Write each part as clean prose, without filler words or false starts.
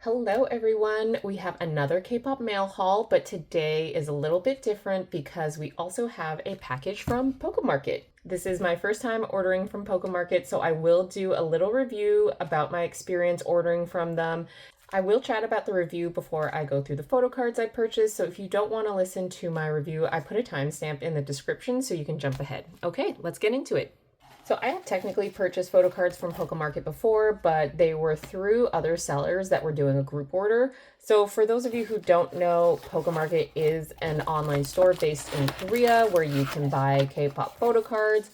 Hello everyone, we have another K-pop mail haul, but today is a little bit different because we also have a package from Pocamarket. This is my first time ordering from Pocamarket, so I will do a little review about my experience ordering from them. I will chat about the review before I go through the photo cards I purchased, so if you don't want to listen to my review, I put a timestamp in the description so you can jump ahead. Okay, let's get into it. So I have technically purchased photo cards from Pocamarket before, but they were through other sellers that were doing a group order. So for those of you who don't know, Pocamarket is an online store based in Korea where you can buy K-pop photo cards.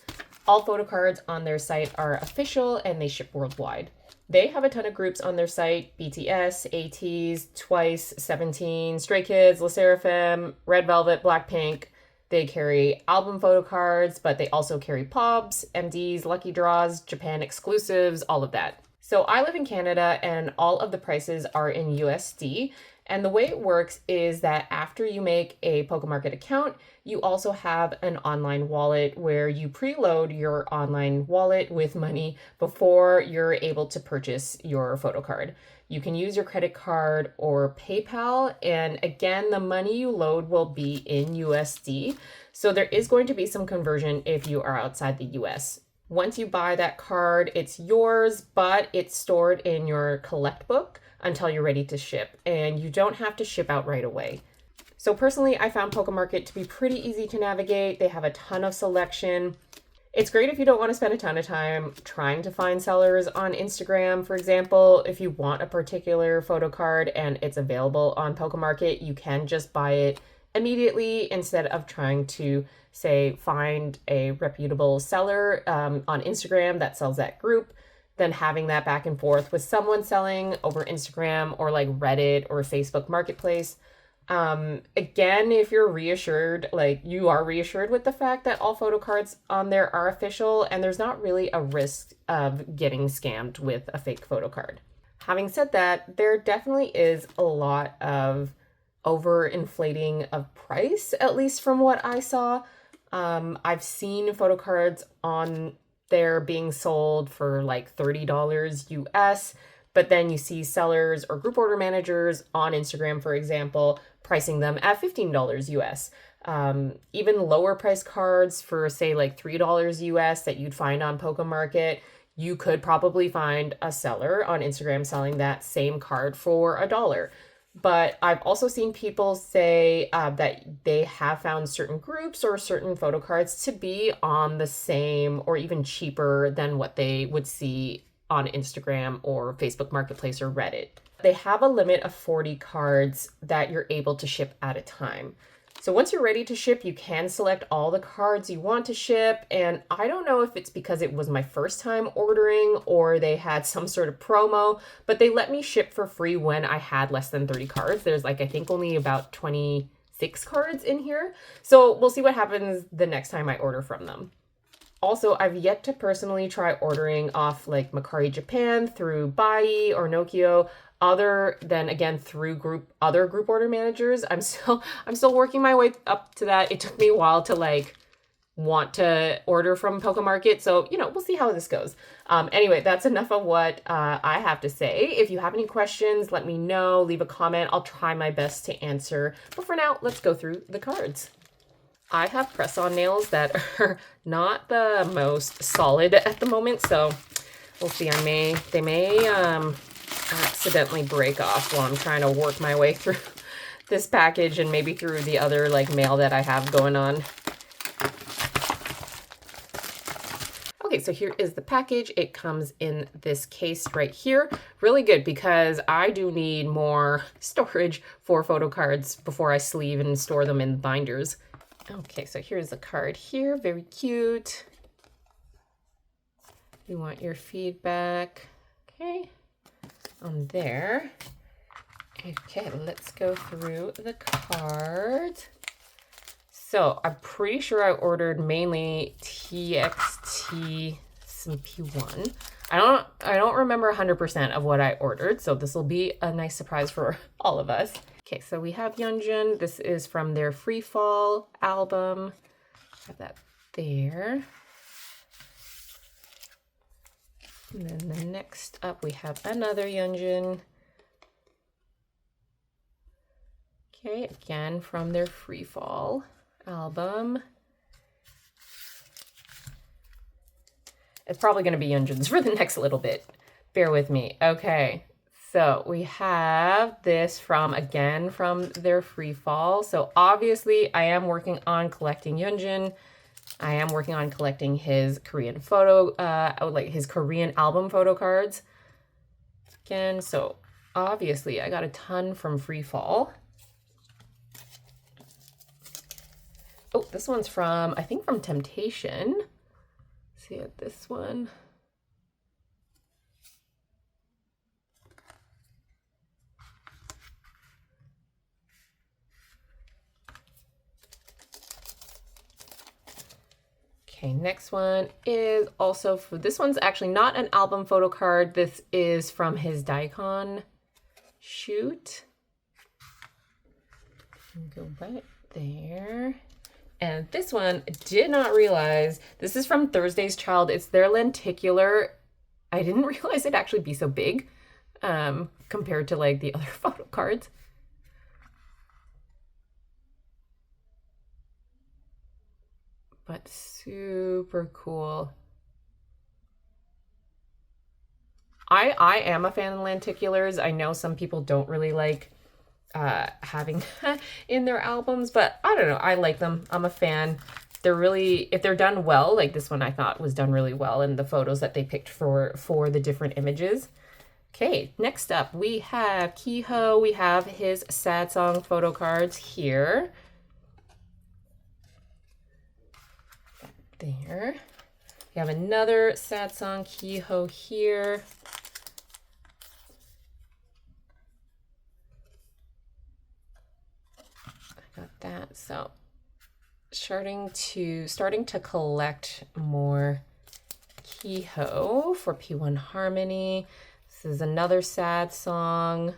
All photo cards on their site are official and they ship worldwide. They have a ton of groups on their site: BTS, ATEEZ, Twice, 17, Stray Kids, LE SSERAFIM, Red Velvet, Blackpink. They carry album photo cards, but they also carry POBs, MDs, lucky draws, Japan exclusives, all of that. So I live in Canada and all of the prices are in USD. And the way it works is that after you make a Pocamarket account, you also have an online wallet where you preload your online wallet with money before you're able to purchase your photo card. You can use your credit card or PayPal, and again, the money you load will be in USD. So there is going to be some conversion if you are outside the US. Once you buy that card, it's yours, but it's stored in your collect book until you're ready to ship, and you don't have to ship out right away. So personally, I found Pocamarket to be pretty easy to navigate. They have a ton of selection. It's great if you don't want to spend a ton of time trying to find sellers on Instagram, for example. If you want a particular photo card and it's available on Pocamarket, you can just buy it immediately instead of trying to, say, find a reputable seller on Instagram that sells that group, then having that back and forth with someone selling over Instagram or like Reddit or Facebook Marketplace. Again, if you're reassured, like you are reassured with the fact that all photo cards on there are official and there's not really a risk of getting scammed with a fake photo card. Having said that, there definitely is a lot of overinflating of price, at least from what I saw. I've seen photo cards on there being sold for like $30 US, but then you see sellers or group order managers on Instagram, for example, pricing them at $15 US. Even lower price cards for, say, like $3 US that you'd find on Pocamarket, you could probably find a seller on Instagram selling that same card for $1. But I've also seen people say that they have found certain groups or certain photo cards to be on the same or even cheaper than what they would see on Instagram or Facebook Marketplace or Reddit. They have a limit of 40 cards that you're able to ship at a time. So once you're ready to ship, you can select all the cards you want to ship. And I don't know if it's because it was my first time ordering or they had some sort of promo, but they let me ship for free when I had less than 30 cards. There's like, I think only about 26 cards in here. So we'll see what happens the next time I order from them. Also, I've yet to personally try ordering off like Mercari Japan through Bai or Nokio, other than again through other group order managers. I'm still working my way up to that. It took me a while to like want to order from Pocamarket, so we'll see how this goes. Anyway, that's enough of what I have to say. If you have any questions, let me know. Leave a comment. I'll try my best to answer. But for now, let's go through the cards. I have press-on nails that are not the most solid at the moment, so we'll see. They may accidentally break off while I'm trying to work my way through this package and maybe through the other like mail that I have going on. Okay, so here is the package. It comes in this case right here. Really good because I do need more storage for photo cards before I sleeve and store them in binders. Okay, so here's the card here. Very cute. You want your feedback. Okay, on there. Okay, let's go through the cards. So I'm pretty sure I ordered mainly TXT, some P1. I don't remember 100% of what I ordered, so this will be a nice surprise for all of us. Okay, so we have Yeonjun. This is from their Free Fall album. Have that there. And then the next up, we have another Yeonjun. Okay, again from their Free Fall album. It's probably going to be Yunjin's for the next little bit. Bear with me. Okay, so we have this again from their Free Fall. So obviously I am working on collecting Yunjin. I am working on collecting his Korean his Korean album photo cards. Again, so obviously I got a ton from Free Fall. Oh, this one's from, I think from Temptation. Let's see this one. Okay, next one is also this one's actually not an album photo card. This is from his Daikon shoot. Go right there. And this one, did not realize, this is from Thursday's Child. It's their lenticular. I didn't realize it'd actually be so big compared to like the other photo cards. But super cool. I am a fan of lenticulars. I know some people don't really like having in their albums, but I don't know, I like them. I'm a fan. They're really, if they're done well, like this one I thought was done really well in the photos that they picked for the different images. Okay, next up we have Kiho. We have his sad song photo cards here. There. We have another sad song Kiho here. Got that. So starting to collect more Kiho for P1 Harmony. This is another sad song.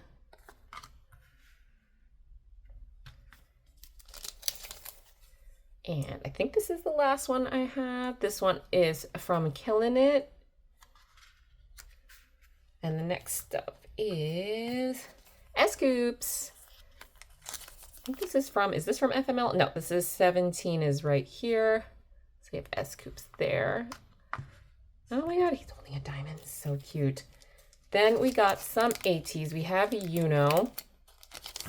And I think this is the last one I have. This one is from Killin' It. And the next up is S-Scoops. I think this is this from FML? No, this is 17 is right here. So we have S-Scoops there. Oh my God, he's holding a diamond. So cute. Then we got some ATs. We have Yuno.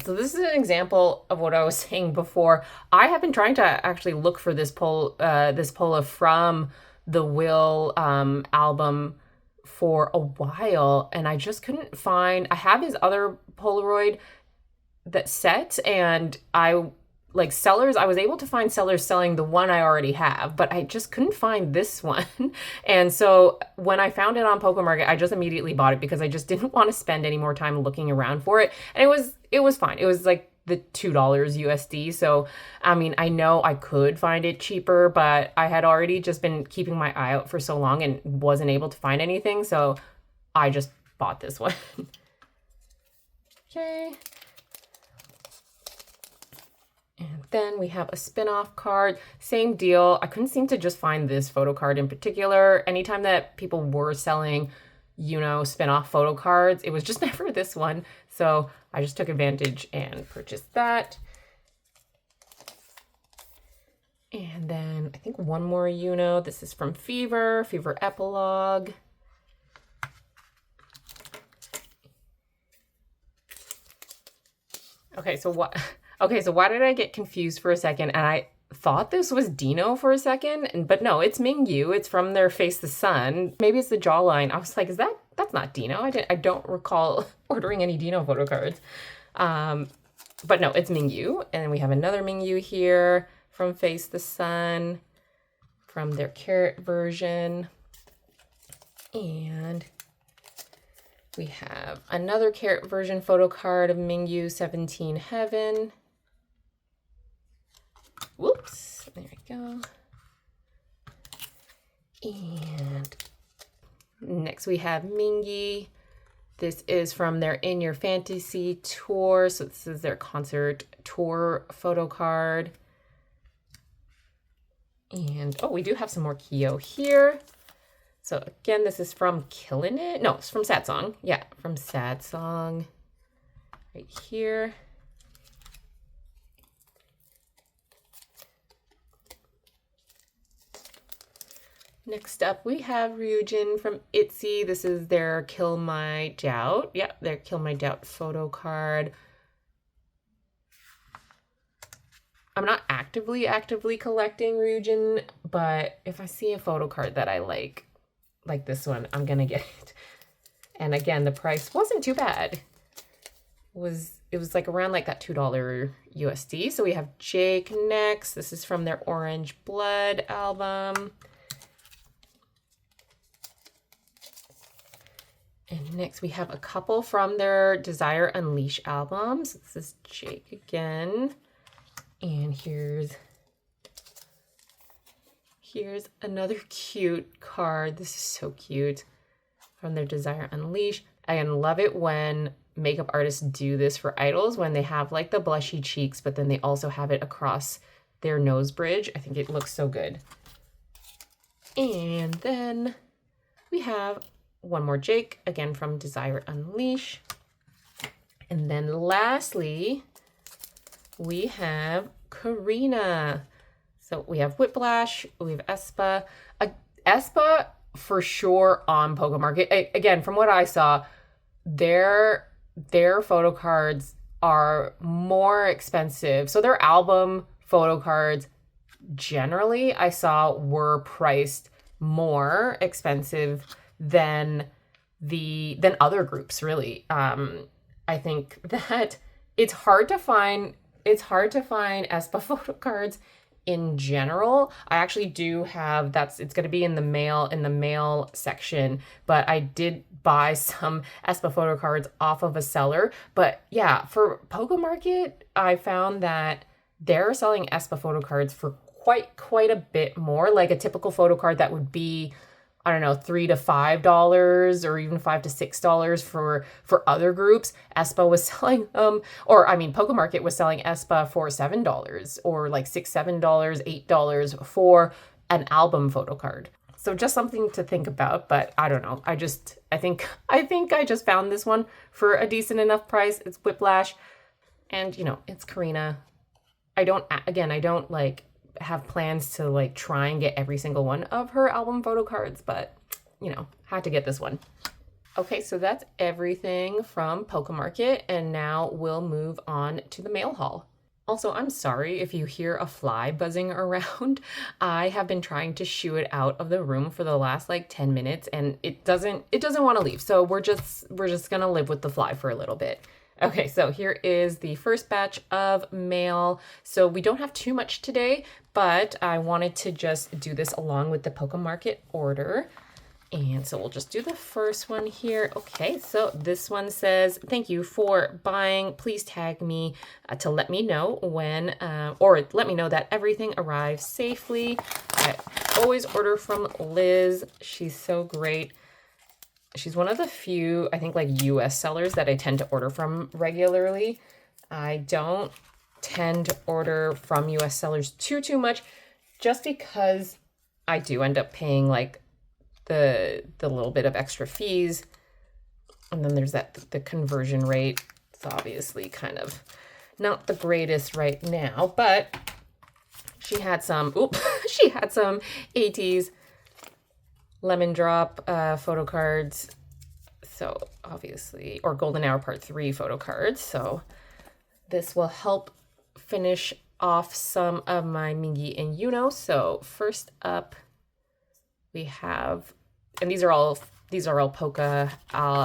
So this is an example of what I was saying before. I have been trying to actually look for this Pola from the Will album for a while, and I just couldn't find. I have his other Polaroid set, and I was able to find sellers selling the one I already have, but I just couldn't find this one. And so when I found it on Pocamarket, I just immediately bought it because I just didn't want to spend any more time looking around for it. And it was fine. It was like the $2 USD. So, I mean, I know I could find it cheaper, but I had already just been keeping my eye out for so long and wasn't able to find anything. So I just bought this one. Okay. And then we have a spin-off card. Same deal. I couldn't seem to just find this photo card in particular. Anytime that people were selling, spin-off photo cards, it was just never this one. So I just took advantage and purchased that. And then I think one more This is from Fever Epilogue. Okay, so why did I get confused for a second? And I thought this was Dino for a second, but no, it's Mingyu. It's from their Face the Sun. Maybe it's the jawline. I was like, that's not Dino. I don't recall ordering any Dino photo cards. But no, it's Mingyu. And we have another Mingyu here from Face the Sun, from their Carrot version. And we have another Carrot version photo card of Mingyu 17 Heaven. Whoops, there we go. And next we have Mingi. This is from their In Your Fantasy tour. So this is their concert tour photo card. And we do have some more Kyo here. So again, this is from Killin' It. No, it's from Sad Song. Yeah, from Sad Song. Right here. Next up, we have Ryujin from Etsy. This is their Kill My Doubt. Yeah, their Kill My Doubt photo card. I'm not actively collecting Ryujin, but if I see a photo card that I like this one, I'm gonna get it. And again, the price wasn't too bad. It was like around like that $2 USD. So we have Jake next. This is from their Orange Blood album. And next we have a couple from their Desire Unleash albums. This is Jake again. And here's another cute card. This is so cute. From their Desire Unleash. I love it when makeup artists do this for idols, when they have like the blushy cheeks, but then they also have it across their nose bridge. I think it looks so good. And then we have one more Jake, again from Desire Unleash. And then lastly, we have Karina. So we have Whiplash, we have Espa. Espa for sure on Pocamarket. Again, from what I saw, their photo cards are more expensive. So their album photo cards generally I saw were priced more expensive than other groups, really. I think that it's hard to find aespa photo cards in general. I actually do have it's going to be in the mail section, but I did buy some aespa photo cards off of a seller. But yeah, for Pocamarket, I found that they're selling aespa photo cards for quite a bit more. Like a typical photo card that would be, I don't know, $3 to $5 or even $5 to $6 for other groups. aespa was selling Pocamarket was selling aespa for $7 or like $6, $7, $8 for an album photo card. So just something to think about, but I don't know. I think I just found this one for a decent enough price. It's Whiplash, and it's Karina. I don't like have plans to like try and get every single one of her album photo cards, but had to get this one. Okay, so that's everything from Pocamarket, and now we'll move on to the mail haul. Also, I'm sorry if you hear a fly buzzing around. I have been trying to shoo it out of the room for the last like 10 minutes and it doesn't want to leave. So we're just going to live with the fly for a little bit. Okay, so here is the first batch of mail. So we don't have too much today, but I wanted to just do this along with the Pocamarket order. And so we'll just do the first one here. Okay, so this one says, thank you for buying. Please tag me to let me know when, or let me know that everything arrives safely. I always order from Liz. She's so great. She's one of the few, I think, like US sellers that I tend to order from regularly. I don't tend to order from US sellers too much, just because I do end up paying like the little bit of extra fees, and then there's the conversion rate. It's obviously kind of not the greatest right now, but she had some 80s lemon drop photo cards, so obviously, or golden hour part 3 photo cards. So this will help finish off some of my Mingi and Yuno. So first up we have, and these are all Poca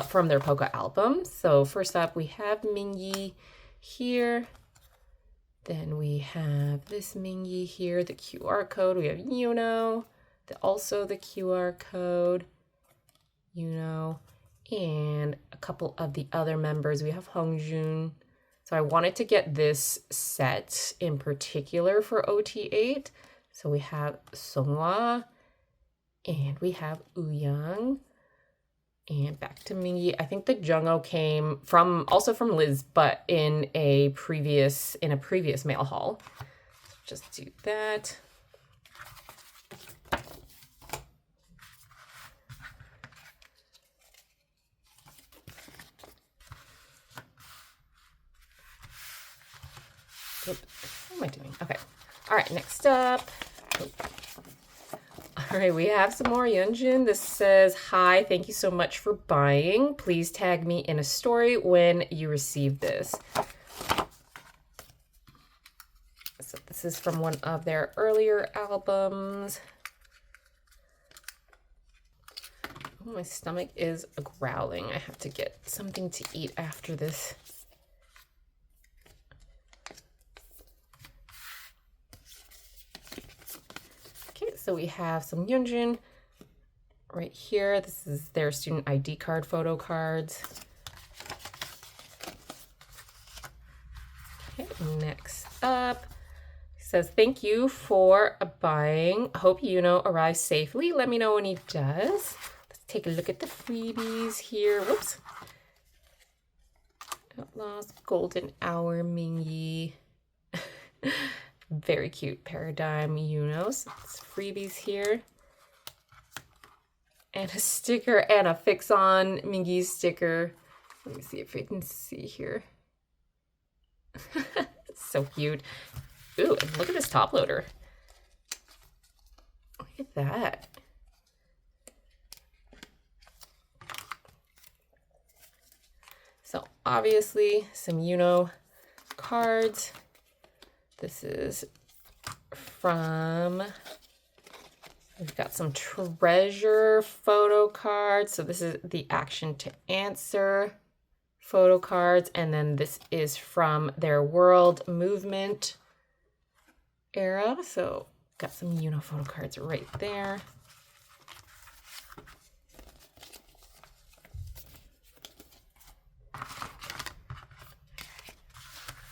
from their Poca album. So first up we have Mingi here. Then we have this Mingi here, the QR code. We have Yuno, also the QR code, Yuno, and a couple of the other members. We have Hongjun. So I wanted to get this set in particular for OT8. So we have Songhwa, and we have Ouyang, and back to Mingi. I think the Jungho came also from Liz, but in a previous mail haul. Just do that. What am I doing? Okay. All right, next up. All All right, we have some more Yunjin. This says, hi, thank you so much for buying. Please tag me in a story when you receive this. So this is from one of their earlier albums. Oh, my stomach is growling. I have to get something to eat after this. Okay, so we have some Yunjin right here. This is their student ID card photo cards. Okay, next up, it says, thank you for buying. Hope Yuno arrives safely. Let me know when he does. Let's take a look at the freebies here. Whoops. Outlaws, Golden Hour, Mingy. Very cute Paradigm Yuno. So it's freebies here. And a sticker and a Fix On Mingy sticker. Let me see if we can see here. It's so cute. Ooh, and look at this top loader. Look at that. So obviously some Yuno cards. This is from, we've got some treasure photo cards. So this is the action to answer photo cards. And then this is from their world movement era. So got some Yuno photo cards right there.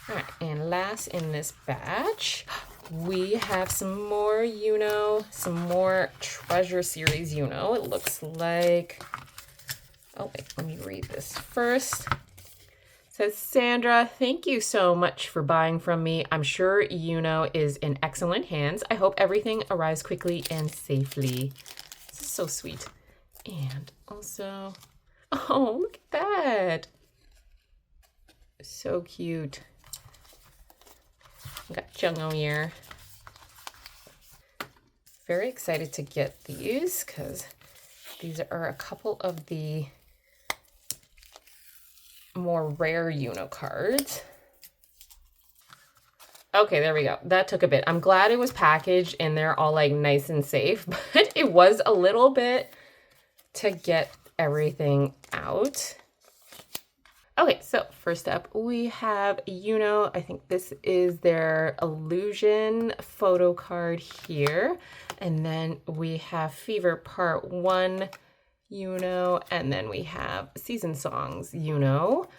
All right, and last in this batch, we have some more Yuno, some more Treasure Series Yuno. It looks like, oh wait, let me read this first. It says, Sandra, thank you so much for buying from me. I'm sure Yuno is in excellent hands. I hope everything arrives quickly and safely. This is so sweet. And also, oh, look at that. So cute. We got Jungho here. Very excited to get these because these are a couple of the more rare Yuno cards. Okay, there we go. That took a bit. I'm glad it was packaged and they're all like nice and safe, but it was a little bit to get everything out. Okay, so first up we have Yuno. I think this is their Illusion photo card here. And then we have Fever Part 1 Yuno. And then we have Season Songs Yuno.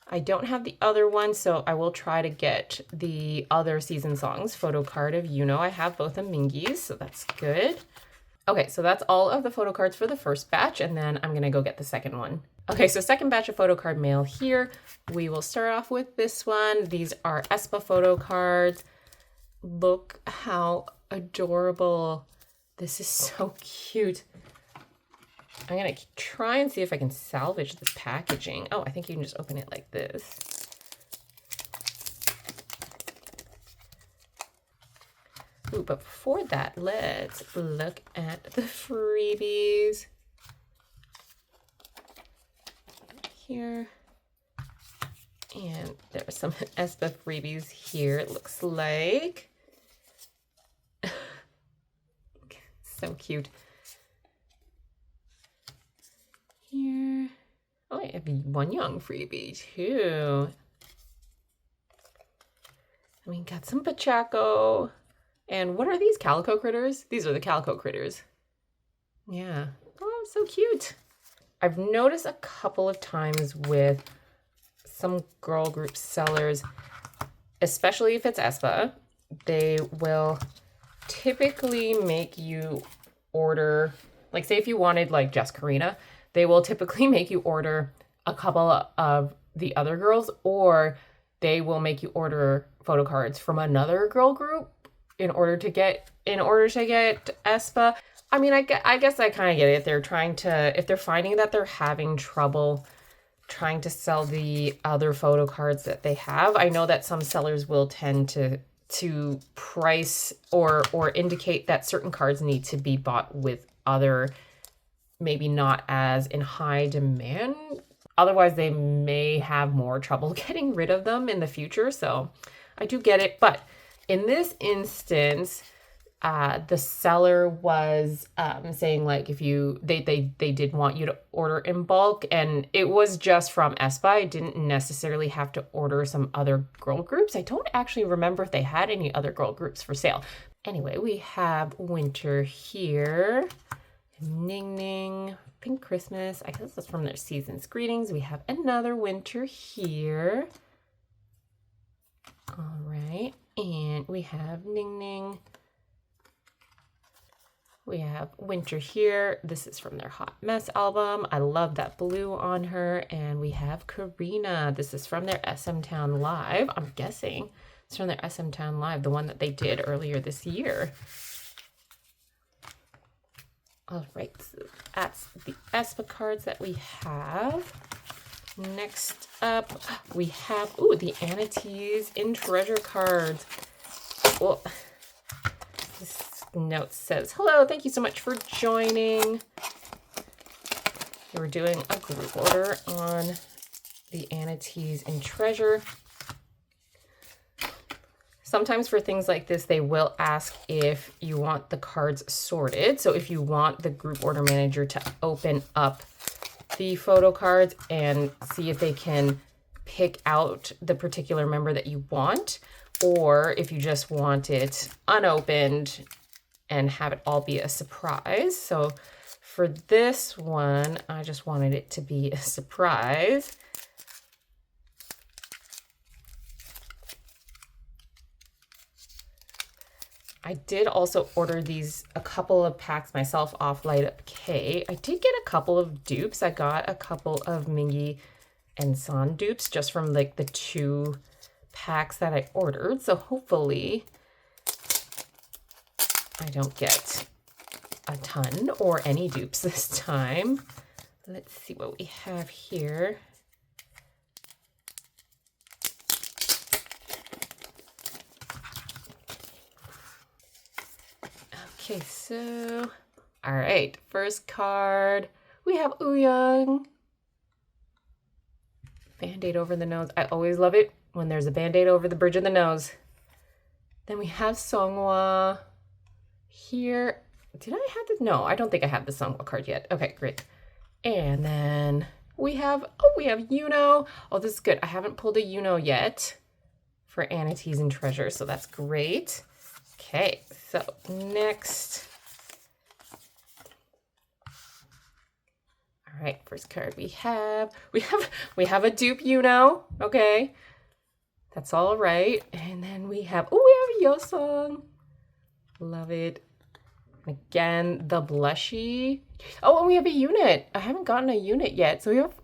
I don't have the other one, so I will try to get the other Season Songs photo card of Yuno. I have both of Mingy's, so that's good. Okay, so that's all of the photo cards for the first batch, and then I'm gonna go get the second one. Okay, so second batch of photo card mail here. We will start off with this one. These are aespa photo cards. Look how adorable. This is so cute. I'm gonna try and see if I can salvage this packaging. Oh, I think you can just open it like this. Ooh, but before that, let's look at the freebies. Here. And there are some aespa freebies here, it looks like. So cute. Here. Oh, I have one young freebie too. And we got some Pachaco. And what are these calico critters? These are the calico critters. Yeah. Oh, so cute. I've noticed a couple of times with some girl group sellers, especially if it's aespa, they will typically make you order, like say if you wanted like just Karina, they will typically make you order a couple of the other girls, or they will make you order photo cards from another girl group in order to get aespa. I mean, I guess I kind of get it. They're trying to, if they're finding that they're having trouble trying to sell the other photo cards that they have. I know that some sellers will tend to to price or indicate that certain cards need to be bought with other, maybe not as in high demand. Otherwise, they may have more trouble getting rid of them in the future. So I do get it. But in this instance, the seller was saying like if they did want you to order in bulk, and it was just from Espa. I didn't necessarily have to order some other girl groups. I don't actually remember if they had any other girl groups for sale. Anyway, we have Winter here, Ning Ning, Pink Christmas. I guess that's from their Season's Greetings. We have another Winter here. All right, and we have Ning Ning. We have Winter here. This is from their Hot Mess album. I love that blue on her. And we have Karina. This is from their SM Town Live. I'm guessing it's from their SM Town Live, the one that they did earlier this year. All right, so that's the Espa cards that we have. Next up, we have, the Anities in Treasure cards. Well, this note says, hello, thank you so much for joining. We're doing a group order on the Anities in Treasure. Sometimes for things like this, they will ask if you want the cards sorted. So if you want the group order manager to open up the photo cards and see if they can pick out the particular member that you want, or if you just want it unopened and have it all be a surprise. So for this one, I just wanted it to be a surprise. I did also order a couple of packs myself off Light Up K. I did get a couple of dupes. I got a couple of Mingy and San dupes just from like the 2 packs that I ordered. So hopefully I don't get a ton or any dupes this time. Let's see what we have here. Okay, so, all right, first card, we have Ooyoung. Band-Aid over the nose. I always love it when there's a Band-Aid over the bridge of the nose. Then we have Songhwa here. Did I have this? No, I don't think I have the Songhwa card yet. Okay, great. And then we have Yuno. Oh, this is good. I haven't pulled a Yuno yet for Anities and Treasure, so that's great. Okay, so next. All right, first card we have a dupe Yuno. Okay. That's all right. And then we have Yeosang. Love it. Again, the blushy. Oh, and we have a unit. I haven't gotten a unit yet. So we have,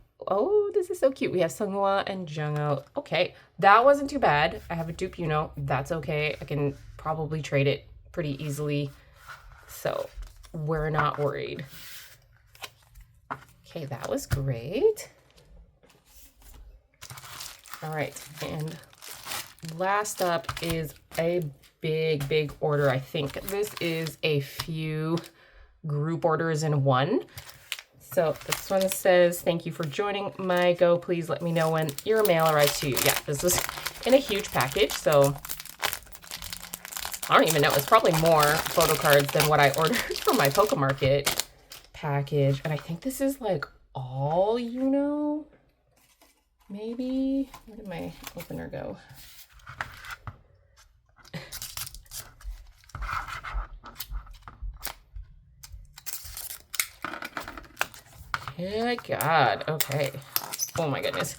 this is so cute. We have Songhwa and Jungho. Okay, that wasn't too bad. I have a dupe Yuno. That's okay. I can probably trade it pretty easily. So we're not worried. Okay, that was great. All right, and last up is a big order. I think this is a few group orders in one. So this one says, thank you for joining my go. Please let me know when your mail arrives to you. Yeah, this was in a huge package. So I don't even know. It's probably more photo cards than what I ordered from my Pocamarket package. And I think this is like all, maybe. Where did my opener go? Good God. Okay. Oh my goodness.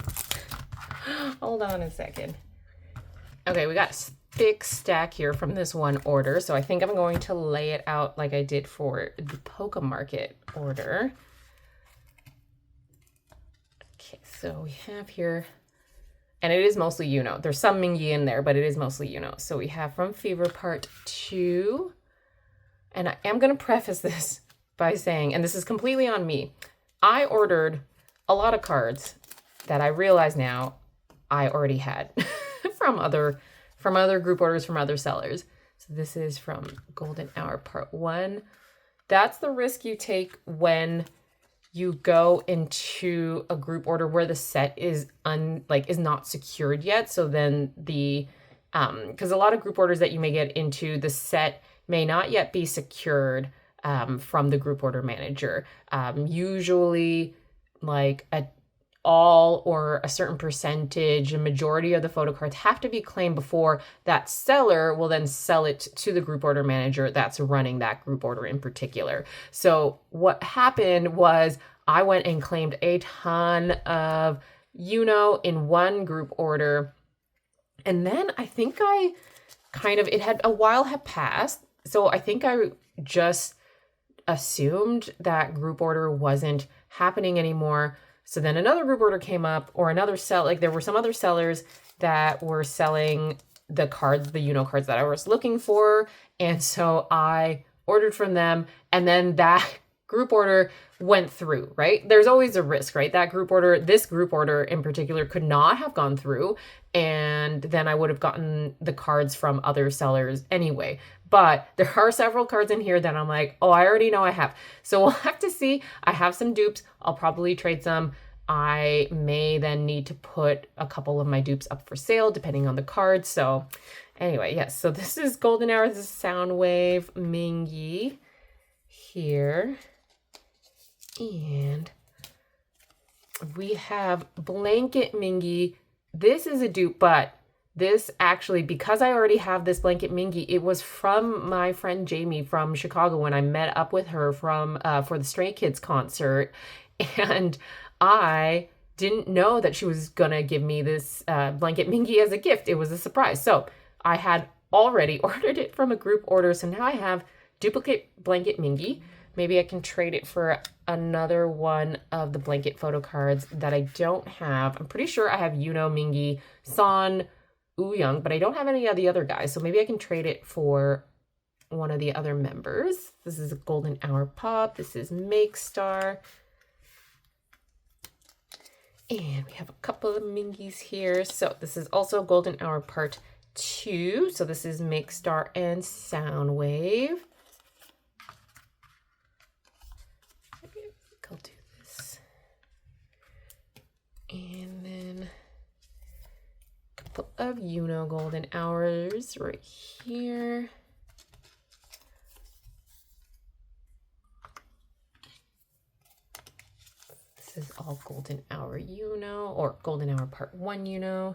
Hold on a second. Okay, we got a thick stack here from this one order. So I think I'm going to lay it out like I did for the Pocamarket order. Okay, so we have here, and it is mostly There's some Mingy in there, but it is mostly So we have from Fever Part 2. And I am going to preface this by saying, and this is completely on me, I ordered a lot of cards that I realize now I already had from other from other group orders from other sellers. So this is from Golden Hour Part 1. That's the risk you take when you go into a group order where the set is not secured yet. So then because a lot of group orders that you may get into, the set may not yet be secured from the group order manager. Usually like all or a certain percentage, a majority of the photo cards have to be claimed before that seller will then sell it to the group order manager that's running that group order in particular. So what happened was I went and claimed a ton of in one group order. And then I think it had a while had passed. So I think I just assumed that group order wasn't happening anymore. So then another group order came up, or another there were some other sellers that were selling the cards, the cards that I was looking for. And so I ordered from them, and then that group order went through, right? There's always a risk, right? This group order in particular could not have gone through. And then I would have gotten the cards from other sellers anyway. But there are several cards in here that I'm like, oh, I already know I have. So we'll have to see. I have some dupes. I'll probably trade some. I may then need to put a couple of my dupes up for sale, depending on the cards. So anyway, yes. So this is Golden Hour. This is Soundwave Mingy here. And we have Blanket Mingy. This is a dupe, but this actually, because I already have this Blanket Mingy, it was from my friend Jamie from Chicago when I met up with her for the Stray Kids concert. And I didn't know that she was going to give me this Blanket Mingy as a gift. It was a surprise. So I had already ordered it from a group order. So now I have duplicate Blanket Mingy. Maybe I can trade it for another one of the blanket photo cards that I don't have. I'm pretty sure I have Mingy, San, Young, but I don't have any of the other guys. So maybe I can trade it for one of the other members. This is a Golden Hour Pop. This is Make Star. And we have a couple of Mingies here. So this is also Golden Hour Part 2. So this is Make Star and Soundwave. I'll do this. And then a couple of Golden Hours right here. This is all Golden Hour or Golden Hour Part 1 And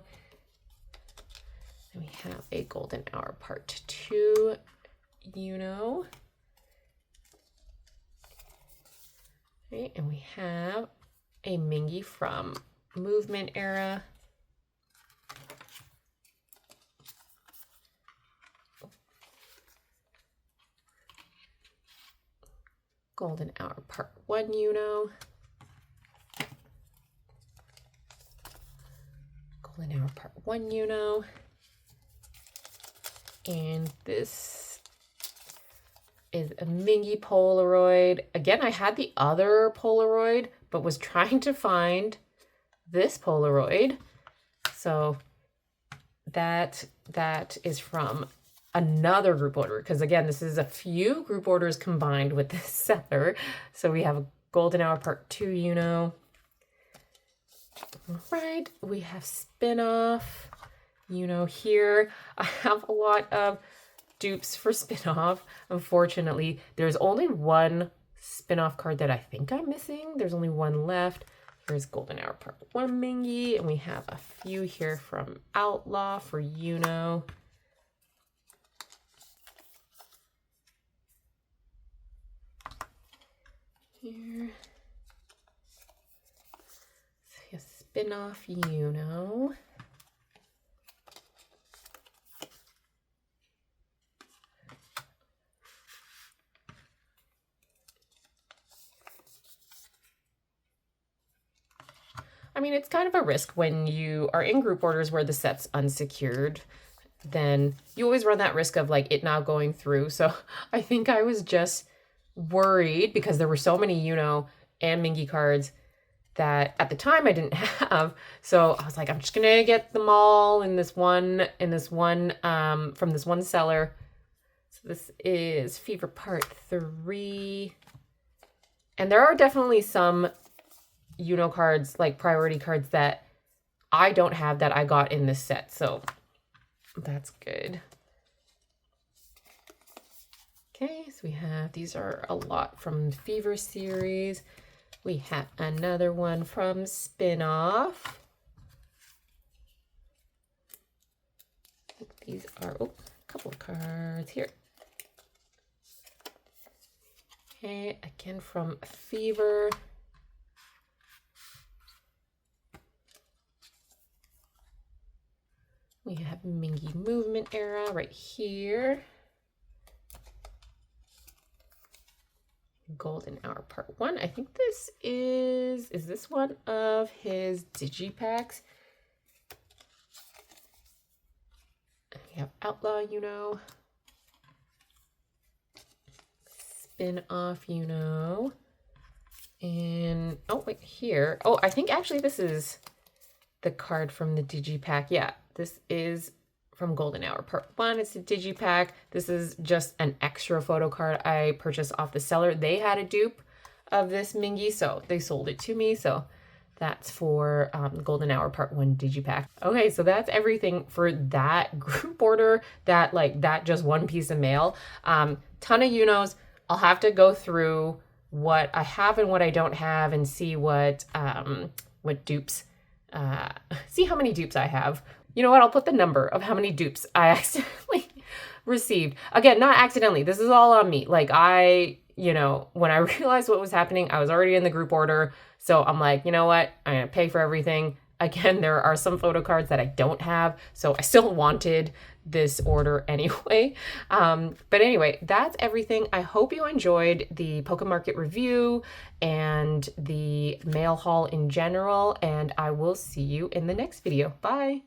we have a Golden Hour Part 2 Right, and we have a Mingy from Movement Era. Golden Hour Part 1 Golden Hour Part 1 And this is a Mingy Polaroid. Again, I had the other Polaroid, but was trying to find this Polaroid. So that is from another group order, because again, this is a few group orders combined with this seller. So we have a Golden Hour Part 2 All right, we have Spin-Off here. I have a lot of dupes for Spin-Off. Unfortunately, there's only one Spin-Off card that I think I'm missing. There's only one left. Here's Golden Hour Part 1 Mingy, and we have a few here from Outlaw for Here. So Spin-Off I mean, it's kind of a risk when you are in group orders where the set's unsecured. Then you always run that risk of like it not going through. So I think I was just worried because there were so many and Mingy cards that at the time I didn't have. So I was like, I'm just gonna get them all in this one, from this one seller. So this is Fever Part 3. And there are definitely some cards, like priority cards, that I don't have that I got in this set. So that's good. Okay, so we have, these are a lot from the Fever series. We have another one from Spin-Off. These are, a couple of cards here. Okay, again from Fever. We have Mingy Movement Era right here. Golden Hour Part 1. I think this is this one of his digipacks? We have Outlaw Spin-Off and wait, here. Oh, I think actually this is the card from the digipack. Yeah, this is from Golden Hour Part 1. It's a digipack. This is just an extra photo card I purchased off the seller. They had a dupe of this Mingy, so they sold it to me. So that's for Golden Hour Part 1 digipack. Okay, so that's everything for that group order, that just one piece of mail. Ton of Unos. I'll have to go through what I have and what I don't have and see what dupes, see how many dupes I have. You know what? I'll put the number of how many dupes I accidentally received. Again, not accidentally. This is all on me. Like when I realized what was happening, I was already in the group order. So I'm like, you know what? I'm going to pay for everything. Again, there are some photo cards that I don't have. So I still wanted this order anyway. But anyway, that's everything. I hope you enjoyed the Pocamarket review and the mail haul in general. And I will see you in the next video. Bye.